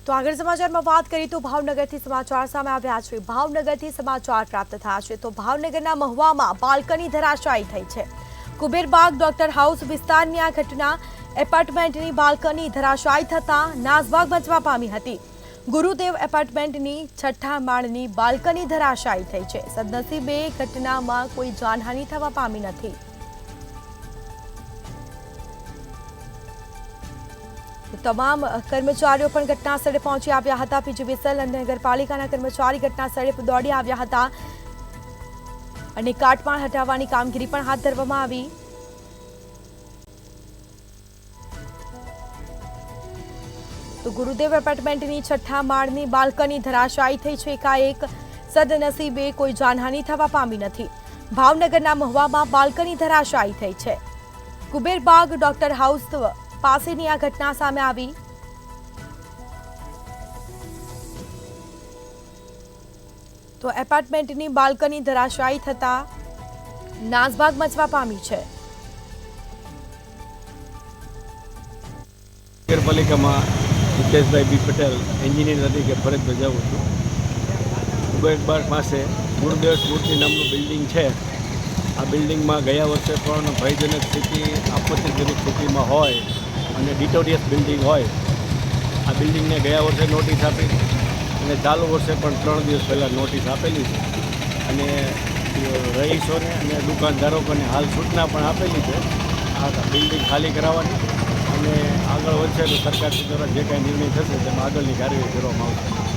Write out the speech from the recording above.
તો આગળ સમાચારમાં વાત કરીએ તો ભાવનગરથી સમાચાર સામે આવ્યા છે। ભાવનગરથી સમાચાર પ્રાપ્ત થયા છે તો ભાવનગરના મહુવામાં બાલ્કની ધરાશાયી થઈ છે। કુબેરબાગ ડોક્ટર હાઉસ વિસ્તારની આ ઘટના એપાર્ટમેન્ટની બાલ્કની ધરાશાયી થતા નાસભાગ મચવા પામી હતી। ગુરુદેવ એપાર્ટમેન્ટની 6થા માળની બાલ્કની ધરાશાયી થઈ છે। સદનસીબે ઘટનામાં કોઈ જાનહાનિ થવા પામી નથી। તમામ કર્મચારીઓ પણ ઘટના સ્થળે પહોંચી આવ્યા હતા। પીજીવીસીએલ અને નગરપાલિકાના કર્મચારી ઘટના સ્થળે દોડી આવ્યા હતા અને કાટમાળ હટાવવાની કામગીરી પણ હાથ ધરવામાં આવી। તો ગુરુદેવ એપાર્ટમેન્ટની 6થા માળની બાલ્કની ધરાશાયી થઈ છે। એકાએક સદનસીબે કોઈ જાનહાનિ થવા પામી નથી। ભાવનગરના મહુવામાં બાલ્કની ધરાશાયી થઈ છે। કુબેરબાગ ડોક્ટર હાઉસ પાસેની આ ઘટના સામે આવી। તો એપાર્ટમેન્ટની બાલ્કની ધરાશાયી થતા નાસભાગ મચવા પામી છે। નગરપાલિકામાં હિતેશભાઈ બી પટેલ એન્જિનિયર તરીકે ફરજ બજાવું છું। કુબેરબાગ પાસે ગુરુદેવ સ્મૃતિ નામનું બિલ્ડિંગ છે। આ બિલ્ડિંગમાં ગયા વર્ષે પણ ભયજનક સ્થિતિ આપત્તિજનક સ્થિતિમાં હોય અને ડિટોરિયસ બિલ્ડિંગ હોય। આ બિલ્ડિંગને ગયા વર્ષે નોટિસ આપી અને ચાલુ વર્ષે પણ 3 દિવસ પહેલાં નોટિસ આપેલી છે અને રહીશોને અને દુકાનદારોને હાલ સૂચના પણ આપેલી છે આ બિલ્ડિંગ ખાલી કરાવવાની અને આગળ વધશે તો સરકાર દ્વારા જે કાંઈ નિર્ણય થશે તેમાં આગળની કાર્યવાહી કરવામાં આવશે।